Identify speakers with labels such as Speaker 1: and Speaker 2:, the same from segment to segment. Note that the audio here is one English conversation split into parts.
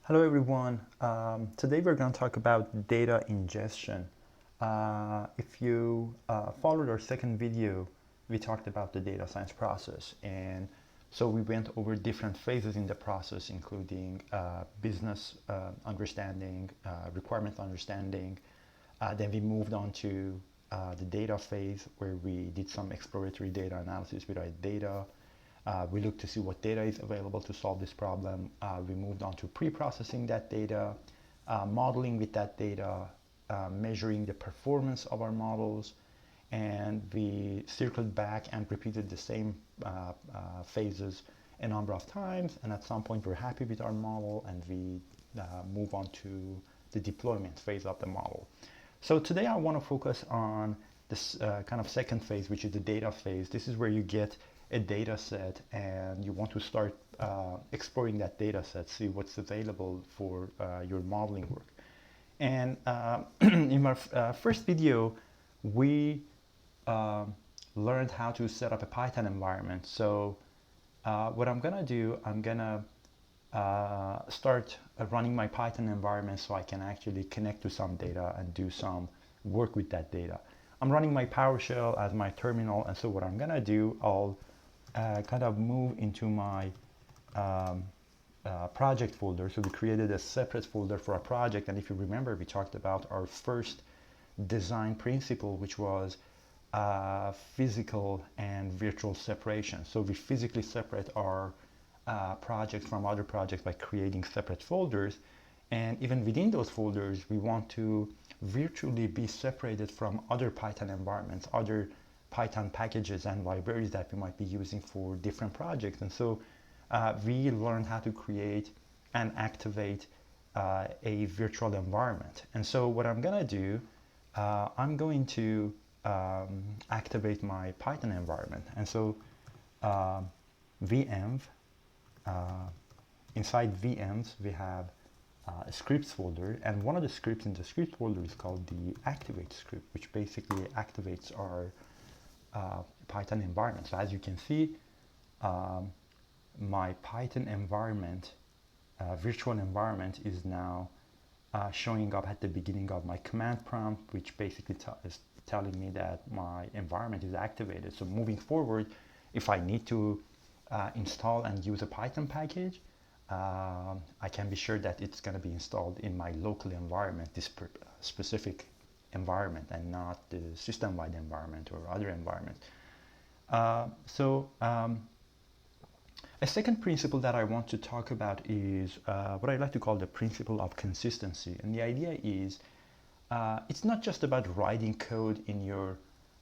Speaker 1: Hello everyone. Today we're going to talk about data ingestion. If you followed our second video, we talked about the data science process, and so we went over different phases in the process, including business understanding, requirement understanding. Then we moved on to the data phase, where we did some exploratory data analysis with our data. We looked to see what data is available to solve this problem. We moved on to pre-processing that data, modeling with that data, measuring the performance of our models, and we circled back and repeated the same phases a number of times. And at some point, we're happy with our model, and we move on to the deployment phase of the model. So today I want to focus on this kind of second phase, which is the data phase. This is where you get a data set and you want to start exploring that data set, see what's available for your modeling work. And in my first video, we learned how to set up a Python environment. So what I'm gonna do, I'm gonna start running my Python environment so I can actually connect to some data and do some work with that data. I'm running my PowerShell as my terminal, and so what I'm gonna do, I'll kind of move into my project folder. So we created a separate folder for a project, and if you remember, we talked about our first design principle, which was physical and virtual separation. So we physically separate our projects from other projects by creating separate folders, and even within those folders we want to virtually be separated from other Python environments, other Python packages and libraries that we might be using for different projects. And so we learned how to create and activate a virtual environment. And so what I'm gonna do, I'm going to activate my Python environment. And so VMs, inside VMs we have a scripts folder, and one of the scripts in the script folder is called the activate script, which basically activates our Python environment. So as you can see, my Python environment, virtual environment, is now showing up at the beginning of my command prompt, which basically is telling me that my environment is activated. So moving forward, if I need to install and use a Python package, I can be sure that it's going to be installed in my local environment, this specific environment, and not the system-wide environment or other environment. A second principle that I want to talk about is what I like to call the principle of consistency. And the idea is it's not just about writing code in your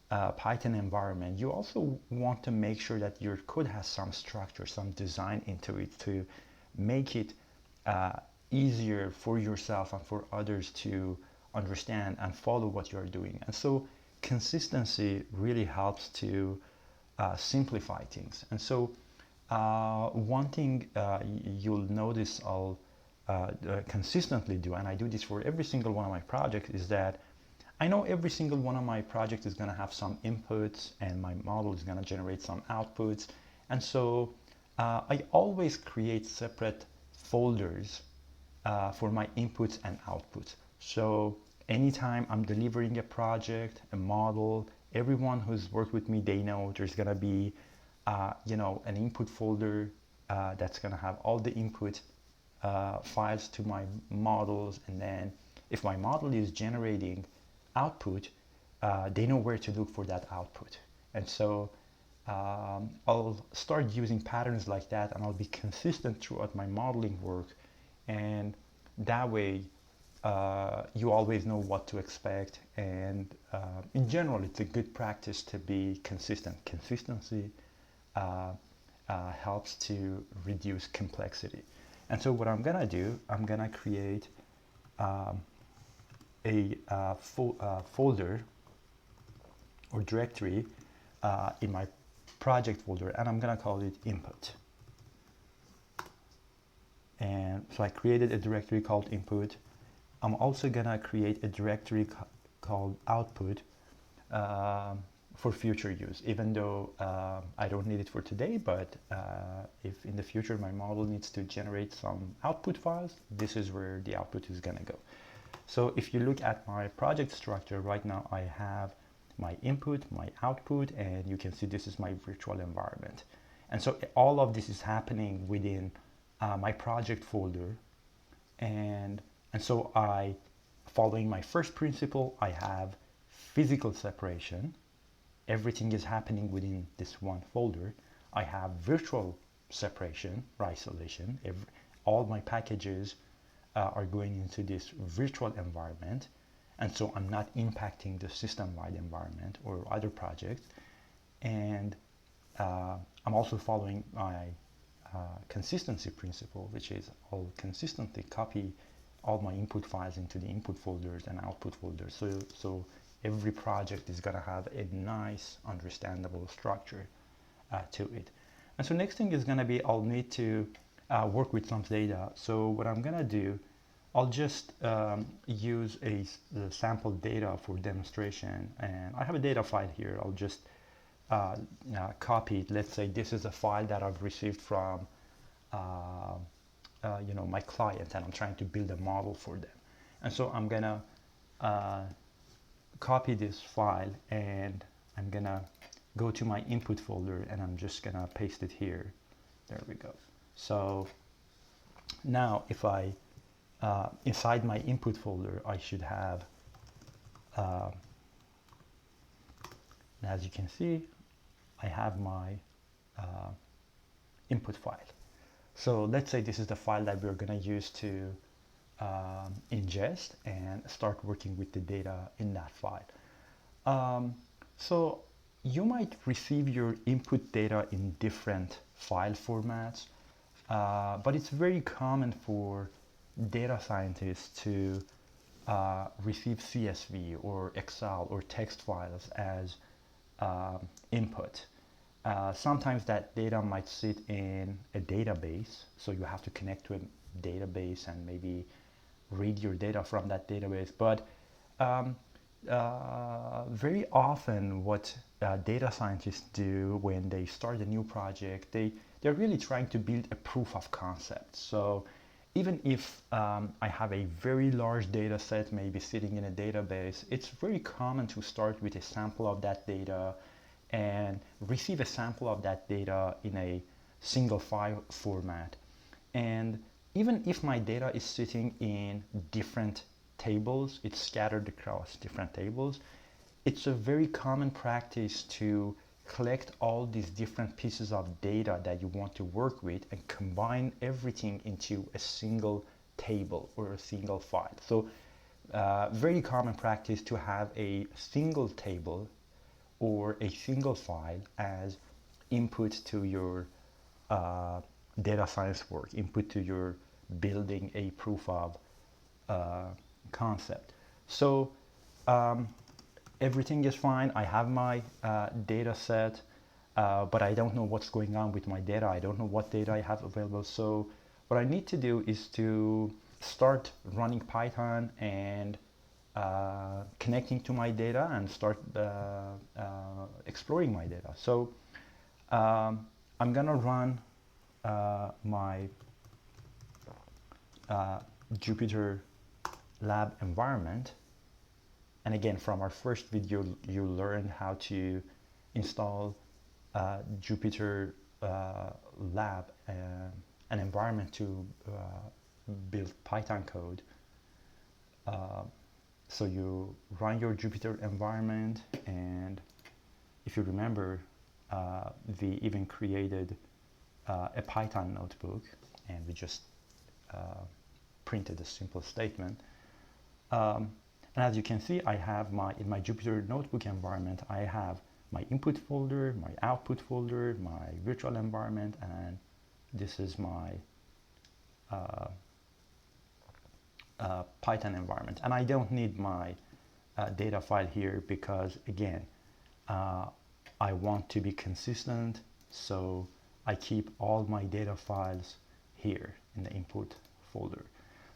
Speaker 1: Python environment. You also want to make sure that your code has some structure, some design into it, to make it easier for yourself and for others to understand and follow what you're doing. And so consistency really helps to simplify things. And so one thing you'll notice I'll consistently do, and I do this for every single one of my projects, is that I know every single one of my projects is going to have some inputs, and my model is going to generate some outputs. And so I always create separate folders for my inputs and outputs. So anytime I'm delivering a project, a model, everyone who's worked with me, they know there's going to be an input folder that's going to have all the input files to my models. And then if my model is generating output, they know where to look for that output. And so I'll start using patterns like that, and I'll be consistent throughout my modeling work. And that way, you always know what to expect. And in general, it's a good practice to be consistent. Consistency helps to reduce complexity. And so what I'm gonna do, I'm gonna create a folder or directory in my project folder, and I'm gonna call it input. And so I created a directory called input. I'm also gonna create a directory called output. for future use, even though I don't need it for today, but if in the future my model needs to generate some output files, this is where the output is going to go. So if you look at my project structure right now, I have my input, my output, and you can see this is my virtual environment. And so all of this is happening within my project folder. And so following my first principle, I have physical separation. Everything is happening within this one folder. I have virtual separation or isolation. All my packages are going into this virtual environment, and so I'm not impacting the system-wide environment or other projects. And I'm also following my consistency principle, which is I'll consistently copy all my input files into the input folders and output folders. So every project is going to have a nice, understandable structure to it. And so next thing is going to be I'll need to work with some data. So what I'm going to do, I'll just use a sample data for demonstration. And I have a data file here. I'll just copy it. Let's say this is a file that I've received from my client, and I'm trying to build a model for them. And so I'm going to copy this file, and I'm gonna go to my input folder, and I'm just gonna paste it here. There we go. So now if I inside my input folder, I should have as you can see, I have my input file. So let's say this is the file that we're gonna use to ingest and start working with the data in that file. So you might receive your input data in different file formats, but it's very common for data scientists to receive CSV or Excel or text files as input. Sometimes that data might sit in a database, so you have to connect to a database and maybe read your data from that database. But very often what data scientists do when they start a new project, they're really trying to build a proof of concept. So even if I have a very large data set maybe sitting in a database, it's very common to start with a sample of that data and receive a sample of that data in a single file format. And even if my data is sitting in different tables, it's scattered across different tables, it's a very common practice to collect all these different pieces of data that you want to work with and combine everything into a single table or a single file. So very common practice to have a single table or a single file as input to your data science work, input to your building a proof of concept. So everything is fine. I have my data set, but I don't know what's going on with my data. I don't know what data I have available. So what I need to do is to start running Python and connecting to my data and start exploring my data. So I'm gonna run my Jupyter lab environment. And again, from our first video, you learned how to install Jupyter lab, an environment to build Python code. So you run your Jupyter environment, and if you remember, we even created a Python notebook, and we just printed a simple statement. And as you can see, I have in my Jupyter notebook environment, I have my input folder, my output folder, my virtual environment, and this is my Python environment. And I don't need my data file here because, again, I want to be consistent, so I keep all my data files here in the input folder.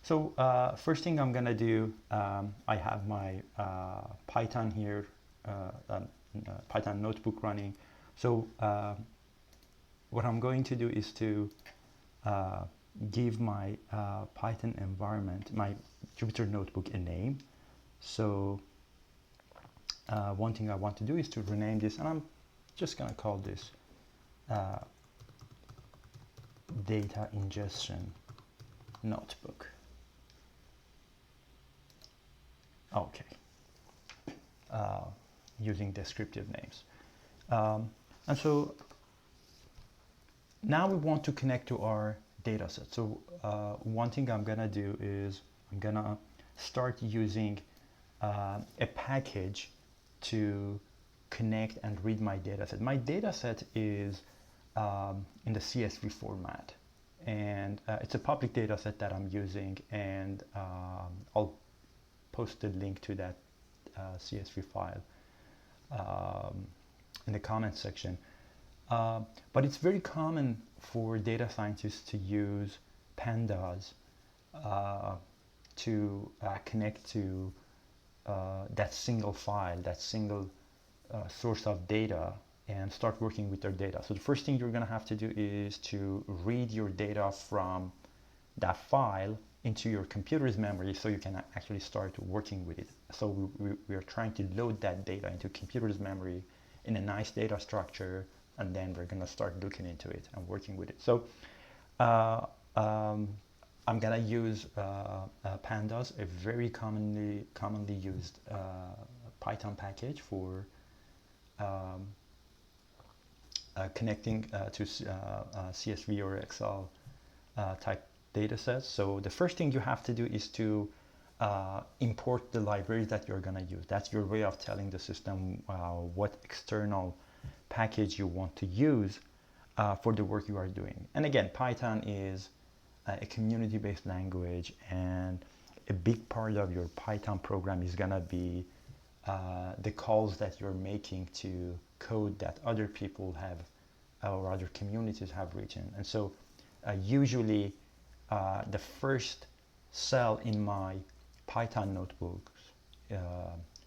Speaker 1: So first thing I'm gonna do, I have my Python here Python notebook running. So what I'm going to do is to give my Python environment, my Jupyter notebook, a name. So one thing I want to do is to rename this, and I'm just going to call this data ingestion notebook. Okay. Using descriptive names. And so now we want to connect to our data set. So one thing I'm gonna do is I'm gonna start using a package to connect and read my data set. My data set is in the CSV format, and it's a public data set that I'm using, and I'll post the link to that CSV file in the comments section. But it's very common for data scientists to use pandas to connect to that single file, that single source of data, and start working with their data. So the first thing you're going to have to do is to read your data from that file into your computer's memory so you can actually start working with it. So we are trying to load that data into computer's memory in a nice data structure, and then we're going to start looking into it and working with it. So I'm going to use pandas, a very commonly used Python package for connecting to CSV or Excel type data sets. So the first thing you have to do is to import the libraries that you're going to use. That's your way of telling the system what external package you want to use for the work you are doing. And again, Python is a community-based language, and a big part of your Python program is going to be the calls that you're making to code that other people have or other communities have written. And so usually the first cell in my Python notebooks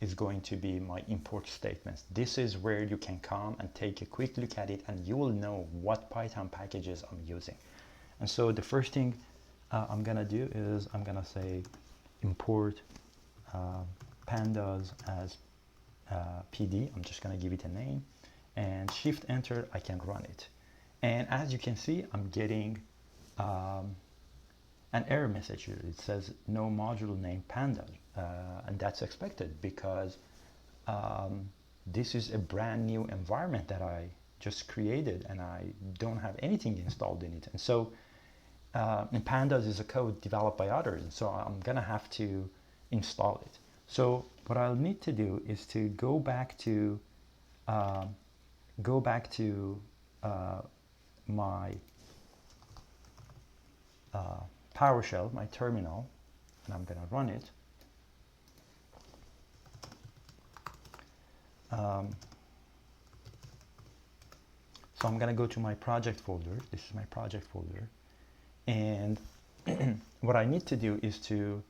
Speaker 1: is going to be my import statements. This is where you can come and take a quick look at it, and you will know what Python packages I'm using. And so the first thing I'm gonna do is I'm gonna say import pandas as PD. I'm just gonna give it a name, and shift enter, I can run it. And as you can see, I'm getting an error message here. It says no module name pandas, and that's expected because this is a brand new environment that I just created, and I don't have anything installed in it. And so and pandas is a code developed by others, and so I'm gonna have to install it. So what I'll need to do is to go back to my PowerShell, my terminal, and I'm gonna run it. So I'm gonna go to my project folder. This is my project folder, and what I need to do is to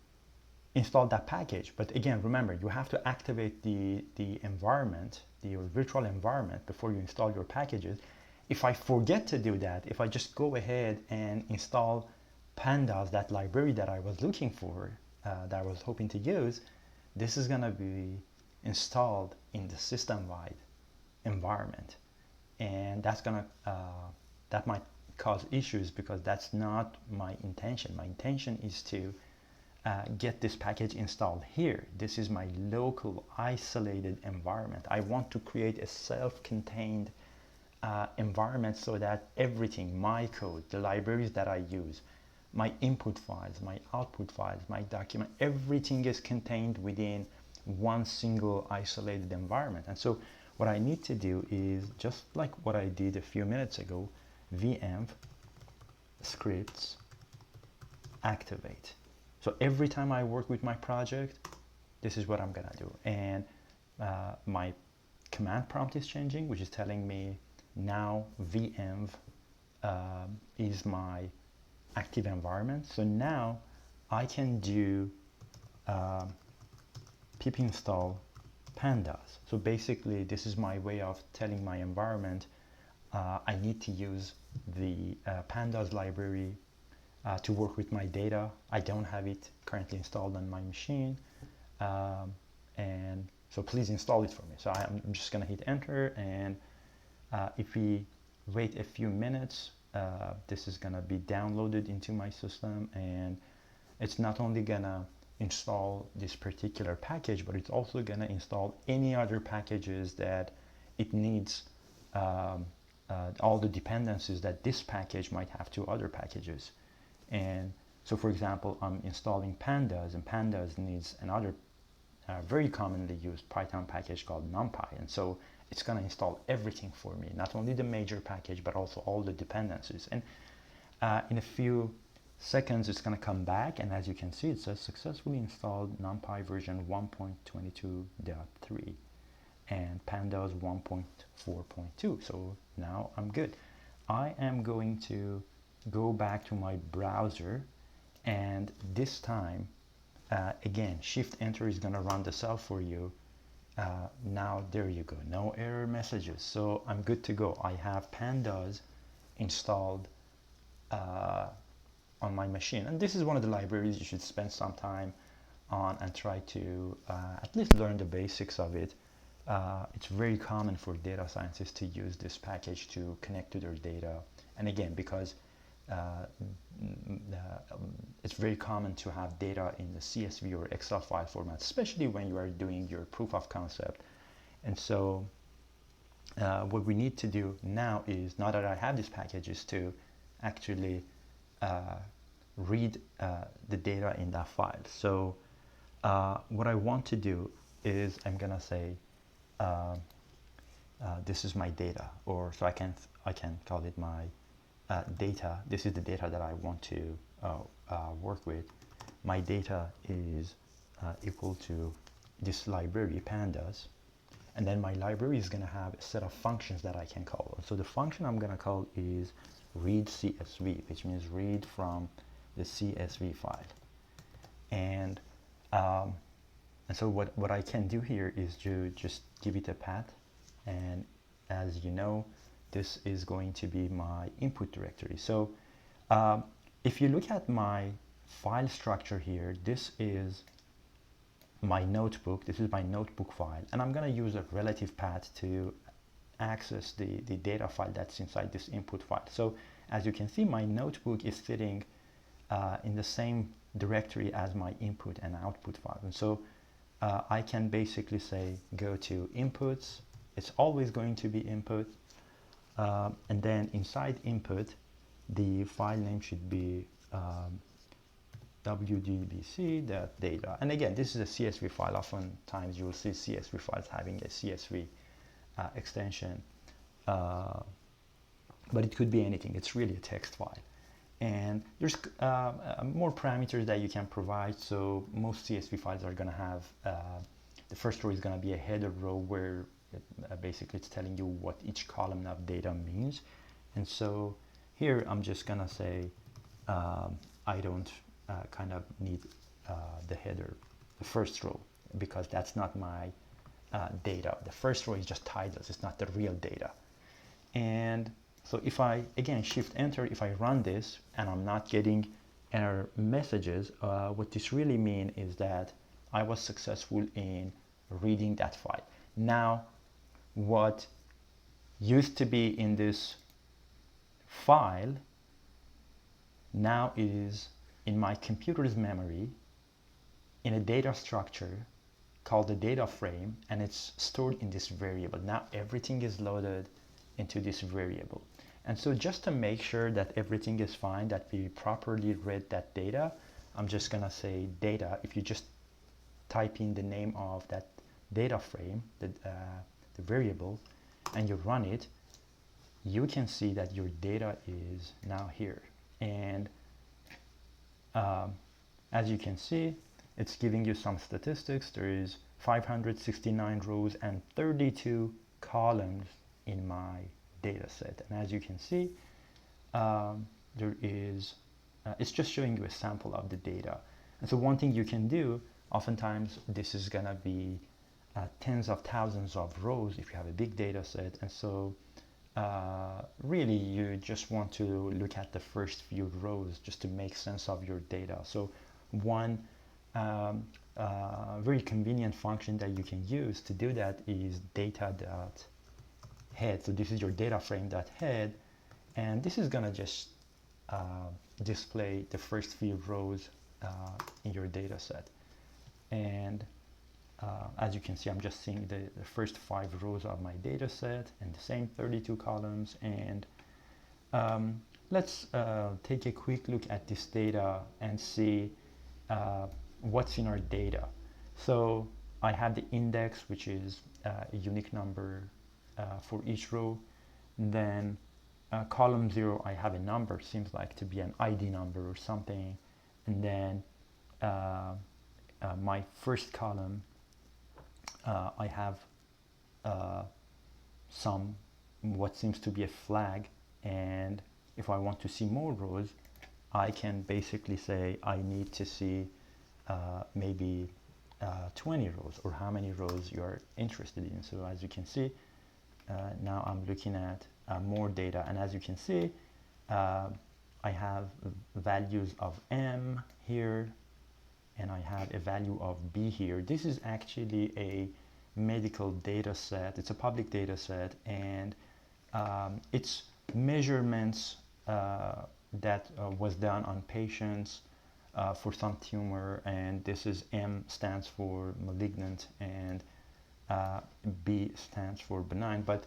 Speaker 1: install that package. But again, remember, you have to activate the environment, your virtual environment, before you install your packages. If I forget to do that, if I just go ahead and install pandas, that library that I was looking for, that I was hoping to use, this is gonna be installed in the system-wide environment, and that's gonna that might cause issues because that's not my intention. My intention is to get this package installed here. This is my local isolated environment. I want to create a self-contained environment so that everything, my code, the libraries that I use, my input files, my output files, my document, everything is contained within one single isolated environment. And so what I need to do is just like what I did a few minutes ago, venv scripts activate. So every time I work with my project, this is what I'm gonna do. And my command prompt is changing, which is telling me now venv is my active environment. So now I can do pip install pandas. So basically, this is my way of telling my environment I need to use the pandas library to work with my data. I don't have it currently installed on my machine, and so please install it for me. So I'm just gonna hit enter, and if we wait a few minutes, this is gonna be downloaded into my system, and it's not only gonna install this particular package, but it's also gonna install any other packages that it needs, all the dependencies that this package might have to other packages. And so for example, I'm installing pandas, and pandas needs another very commonly used Python package called NumPy, and so it's going to install everything for me, not only the major package but also all the dependencies. And in a few seconds it's going to come back, and as you can see, it says successfully installed NumPy version 1.22.3 and pandas 1.4.2. so now I'm good. I am going to go back to my browser, and this time again, shift enter is going to run the cell for you. Now there you go, no error messages, so I'm good to go. I have pandas installed on my machine, and this is one of the libraries you should spend some time on and try to at least learn the basics of it. It's very common for data scientists to use this package to connect to their data, and again, because it's very common to have data in the CSV or Excel file format, especially when you are doing your proof of concept. And so what we need to do now is, now that I have this package, is to actually read the data in that file. So what I want to do is, I'm gonna say this is my data, or so I can call it my data. This is the data that I want to work with. My data is equal to this library pandas, and then my library is going to have a set of functions that I can call. So the function I'm going to call is read CSV, which means read from the CSV file. And so what I can do here is to just give it a path, and as you know, this is going to be my input directory. So if you look at my file structure here, this is my notebook. This is my notebook file, and I'm going to use a relative path to access the data file that's inside this input file. So as you can see, my notebook is sitting in the same directory as my input and output file. And so I can basically say go to inputs. It's always going to be input. And then inside input, the file name should be wdbc.data. And again, this is a CSV file. Oftentimes you will see CSV files having a CSV extension, but it could be anything. It's really a text file. And there's more parameters that you can provide. So most CSV files are going to have, the first row is going to be a header row where basically it's telling you what each column of data means. And so here I'm just gonna say I don't kind of need the header, the first row, because that's not my data. The first row is just titles, it's not the real data. And so if I again shift enter, if I run this and I'm not getting error messages, what this really means is that I was successful in reading that file. Now what used to be in this file now is in my computer's memory in a data structure called the data frame, and it's stored in this variable. Now everything is loaded into this variable. And so just to make sure that everything is fine, that we properly read that data, I'm just gonna say data. If you just type in the name of that data frame, the variable, and you run it, you can see that your data is now here. And as you can see, it's giving you some statistics. There is 569 rows and 32 columns in my data set. And as you can see, there is, it's just showing you a sample of the data. And so one thing you can do, oftentimes this is gonna be tens of thousands of rows if you have a big data set. And so really you just want to look at the first few rows just to make sense of your data. So one very convenient function that you can use to do that is data.head. So this is your data frame.head, and this is gonna just display the first few rows in your data set. And as you can see, I'm just seeing the first 5 rows of my data set and the same 32 columns. And let's take a quick look at this data and see what's in our data. So I have the index, which is a unique number for each row. And then column 0, I have a number, seems like to be an ID number or something. And then my first column, I have what seems to be a flag, and if I want to see more rows, I can basically say I need to see maybe 20 rows, or how many rows you are interested in. So as you can see, now I'm looking at more data, and as you can see, I have values of M here, and I have a value of B here. This is actually a medical data set. It's a public data set, and it's measurements that was done on patients for some tumor, and this is M stands for malignant and B stands for benign. But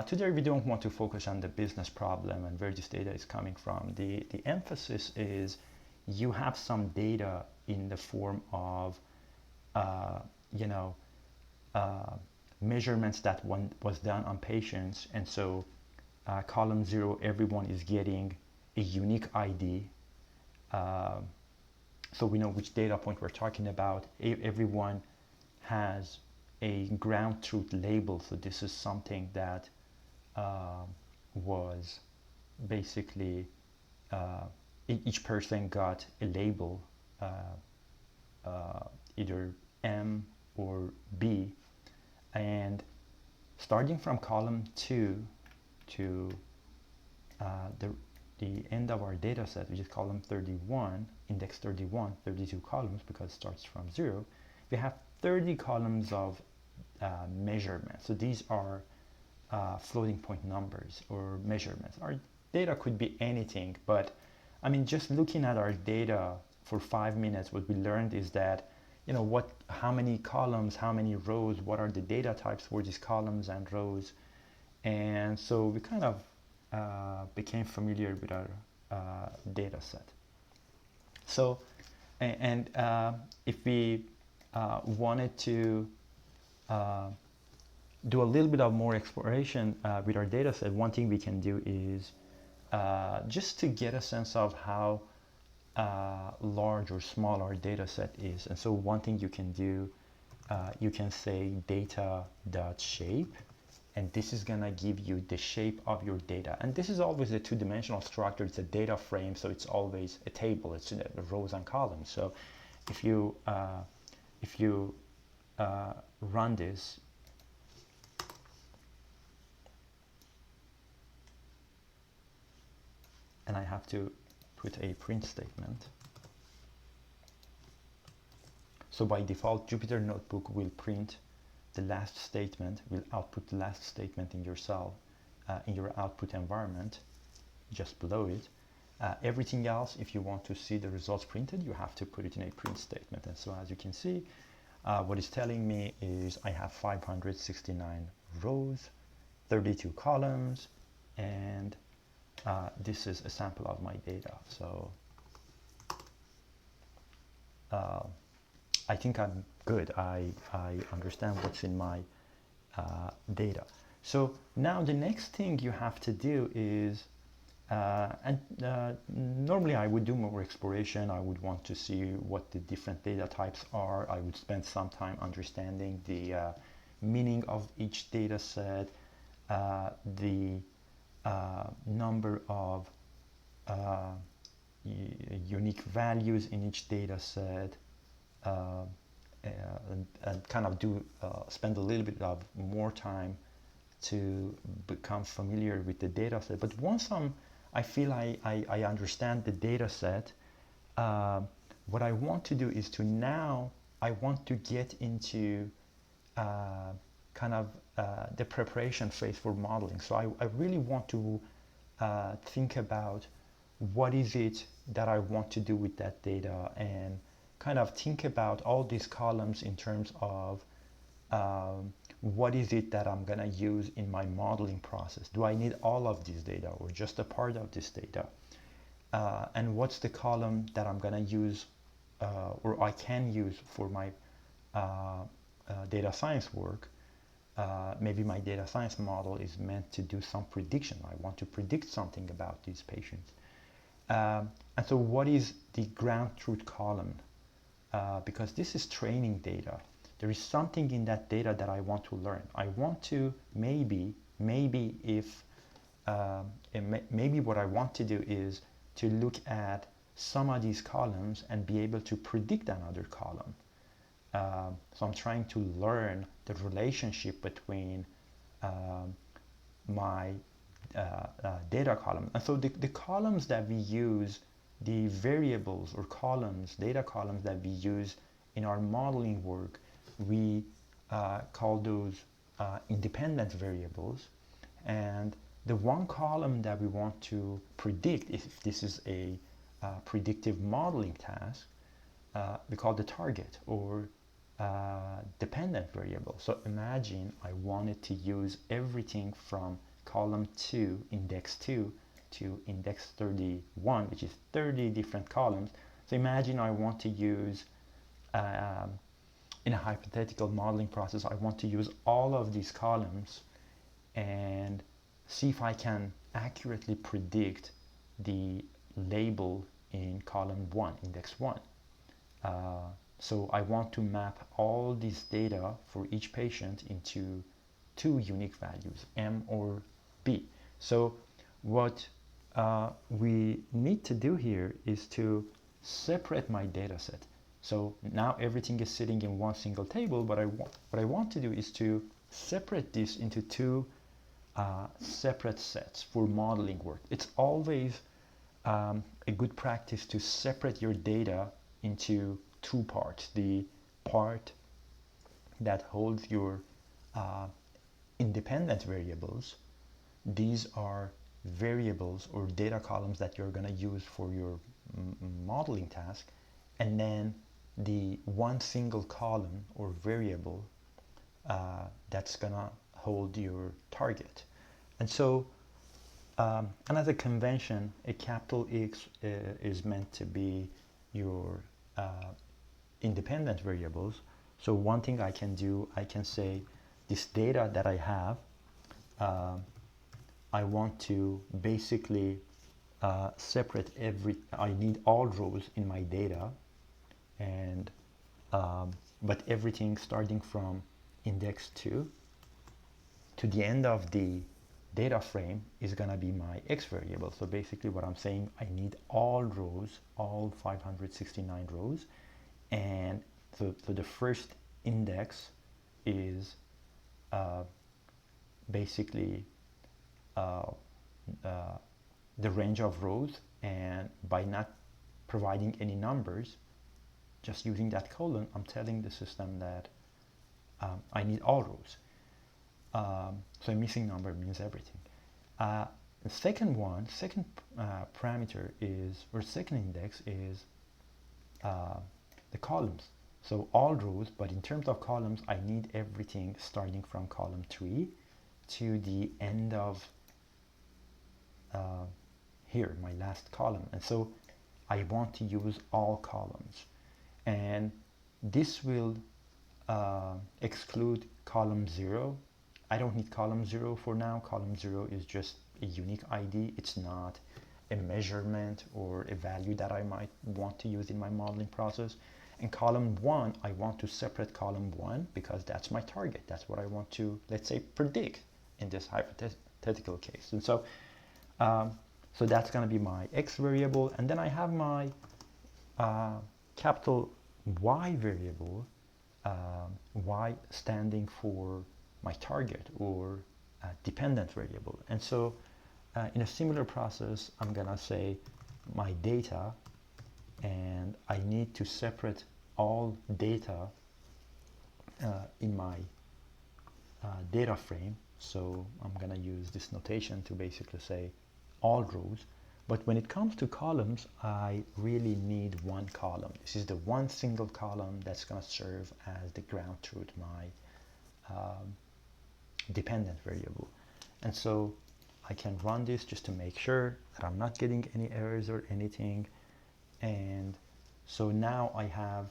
Speaker 1: today we don't want to focus on the business problem and where this data is coming from. The emphasis is you have some data in the form of measurements that was done on patients, and so column 0, everyone is getting a unique ID, so we know which data point we're talking about. Everyone has a ground truth label, so this is something that was basically each person got a label, either M or B, and starting from column 2 to the end of our data set, which is column 31, index 31, 32 columns because it starts from 0, we have 30 columns of measurements. So these are floating point numbers or measurements. Our data could be anything, but I mean, just looking at our data for 5 minutes, what we learned is that, how many columns, how many rows, what are the data types for these columns and rows. And so we kind of became familiar with our data set. So, and if we wanted to do a little bit of more exploration with our data set, one thing we can do is just to get a sense of how large or small our data set is. And so one thing you can do, you can say data.shape, and this is gonna give you the shape of your data. And this is always a two-dimensional structure. It's a data frame, so it's always a table. It's in rows and columns. So if you run this, and I have to put a print statement. So by default, Jupyter Notebook will print the last statement, will output the last statement in your cell, in your output environment, just below it. Everything else, if you want to see the results printed, you have to put it in a print statement. And so as you can see, what it's telling me is I have 569 rows, 32 columns, and this is a sample of my data. So I think I'm good. I understand what's in my data. So now the next thing you have to do is, normally I would do more exploration. I would want to see what the different data types are. I would spend some time understanding the meaning of each data set, the number of unique values in each data set, and kind of do spend a little bit of more time to become familiar with the data set. But once I feel I understand the data set, what I want to do is to now I want to get into kind of the preparation phase for modeling. So I really want to think about what is it that I want to do with that data, and kind of think about all these columns in terms of what is it that I'm going to use in my modeling process. Do I need all of this data or just a part of this data? And what's the column that I'm going to use or I can use for my data science work? Maybe my data science model is meant to do some prediction. I want to predict something about these patients. And so what is the ground truth column? Because this is training data. There is something in that data that I want to learn. I want to maybe what I want to do is to look at some of these columns and be able to predict another column. So I'm trying to learn the relationship between my data column. And so the columns that we use, the variables or columns, data columns that we use in our modeling work, we call those independent variables. And the one column that we want to predict, if this is a predictive modeling task, we call the target or dependent variable. So imagine I wanted to use everything from column 2, index 2, to index 31, which is 30 different columns. So imagine I want to use, in a hypothetical modeling process, I want to use all of these columns and see if I can accurately predict the label in column 1, index 1. So I want to map all this data for each patient into 2 unique values, M or B. So what we need to do here is to separate my data set. So now everything is sitting in one single table, but what I want to do is to separate this into 2 separate sets for modeling work. It's always a good practice to separate your data into 2 parts. The part that holds your independent variables. These are variables or data columns that you're going to use for your modeling task, and then the one single column or variable that's going to hold your target. And so and as a convention, a capital X is meant to be your independent variables. So one thing I can do, I can say this data that I have, I want to basically separate I need all rows in my data, and but everything starting from index 2 to the end of the data frame is going to be my X variable. So basically what I'm saying, I need all rows, all 569 rows, and so the first index is basically the range of rows, and by not providing any numbers, just using that colon, I'm telling the system that I need all rows. So a missing number means everything. The second parameter is, or second index is the columns. So all rows, but in terms of columns, I need everything starting from column 3 to the end of here, my last column. And so I want to use all columns. And this will exclude column 0. I don't need column 0 for now. Column 0 is just a unique ID. It's not a measurement or a value that I might want to use in my modeling process. And column 1, I want to separate column 1 because that's my target. That's what I want to, let's say, predict in this hypothetical case. And so, so that's going to be my X variable. And then I have my capital Y variable, y standing for my target or dependent variable. And so in a similar process, I'm gonna say my data, and I need to separate all data in my data frame. So I'm gonna use this notation to basically say all rows. But when it comes to columns, I really need one column. This is the one single column that's gonna serve as the ground truth, my dependent variable. And so I can run this just to make sure that I'm not getting any errors or anything. And so now I have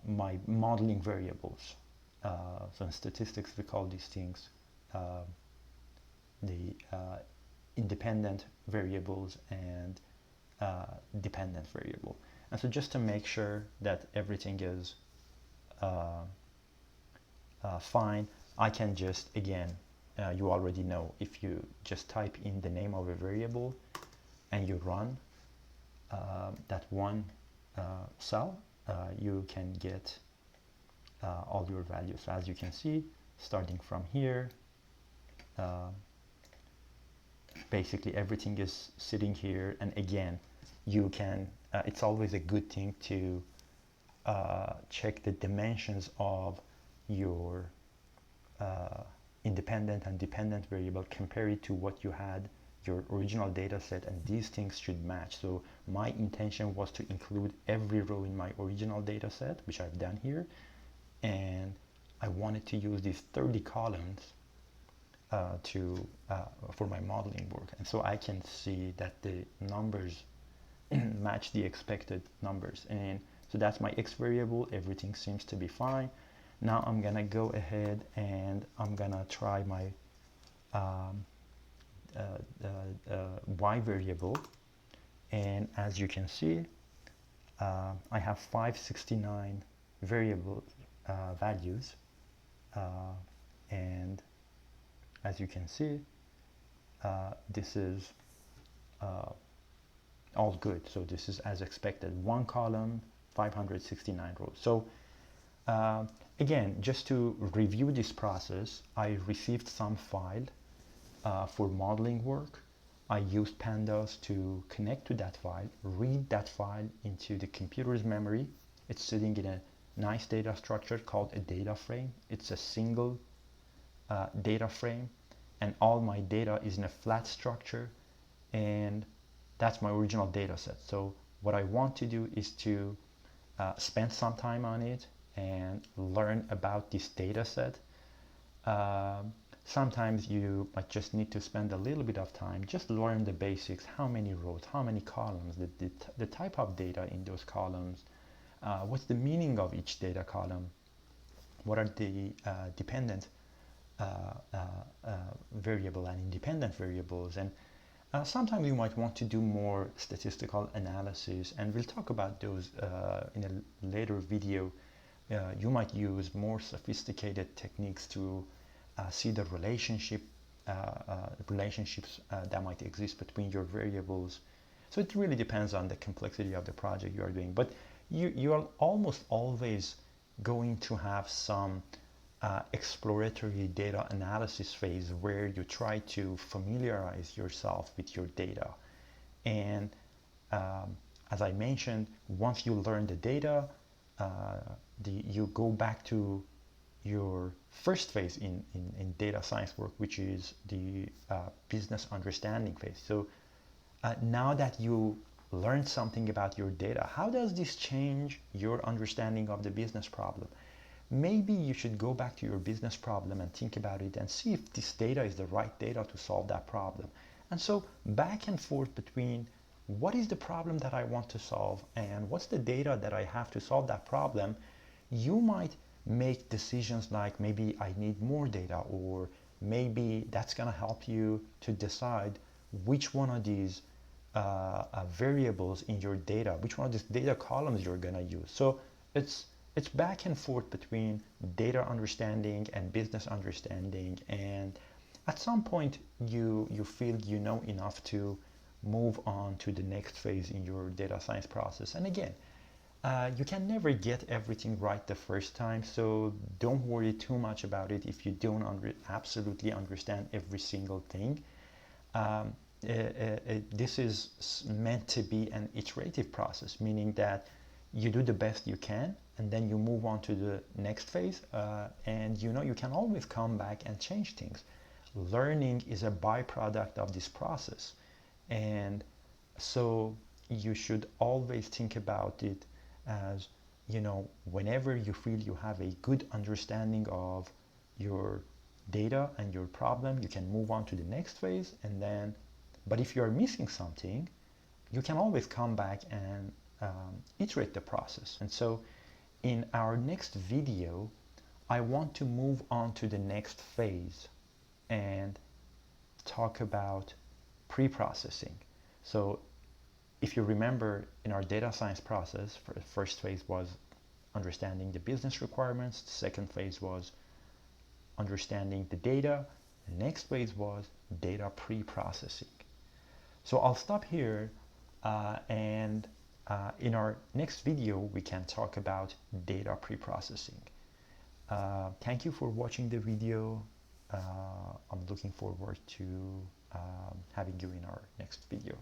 Speaker 1: my modeling variables. So in statistics, we call these things the independent variables and dependent variable. And so just to make sure that everything is fine, I can just, again, you already know, if you just type in the name of a variable and you run that one cell, you can get all your values. So as you can see, starting from here, basically everything is sitting here. And again, you can, it's always a good thing to check the dimensions of your independent and dependent variable, compare it to what you had your original data set, and these things should match. So my intention was to include every row in my original data set, which I've done here, and I wanted to use these 30 columns for my modeling work. And so I can see that the numbers match the expected numbers. And so that's my x variable. Everything seems to be fine. Now I'm gonna go ahead and I'm gonna try my y variable, and as you can see, I have 569 variable values, and as you can see, this is all good. So this is as expected, one column, 569 rows. So again, just to review this process, I received some file for modeling work. I used pandas to connect to that file, read that file into the computer's memory. It's sitting in a nice data structure called a data frame. It's a single data frame, and all my data is in a flat structure, and that's my original data set. So what I want to do is to spend some time on it and learn about this data set. Sometimes you might just need to spend a little bit of time, just learn the basics, how many rows, how many columns, the type of data in those columns, what's the meaning of each data column, what are the dependent variable and independent variables. And sometimes you might want to do more statistical analysis, and we'll talk about those in a later video. You might use more sophisticated techniques to see the relationships that might exist between your variables. So it really depends on the complexity of the project you are doing. But you are almost always going to have some exploratory data analysis phase where you try to familiarize yourself with your data. And as I mentioned, once you learn the data, you go back to your first phase in data science work, which is the business understanding phase. So now that you learned something about your data, how does this change your understanding of the business problem? Maybe you should go back to your business problem and think about it and see if this data is the right data to solve that problem. And so back and forth between what is the problem that I want to solve and what's the data that I have to solve that problem, you might make decisions like maybe I need more data, or maybe that's going to help you to decide which one of these variables in your data, which one of these data columns you're going to use. So it's back and forth between data understanding and business understanding, and at some point you feel you know enough to move on to the next phase in your data science process. And again, You can never get everything right the first time, so don't worry too much about it if you don't absolutely understand every single thing. Um, this is meant to be an iterative process, meaning that you do the best you can and then you move on to the next phase, and you can always come back and change things. Learning is a byproduct of this process, and so you should always think about it as, whenever you feel you have a good understanding of your data and your problem, you can move on to the next phase. And then, but if you're missing something, you can always come back and iterate the process. And so in our next video, I want to move on to the next phase and talk about pre-processing. So if you remember, in our data science process, the first phase was understanding the business requirements. The second phase was understanding the data. The next phase was data pre-processing. So I'll stop here, and in our next video, we can talk about data pre-processing. Thank you for watching the video. I'm looking forward to having you in our next video.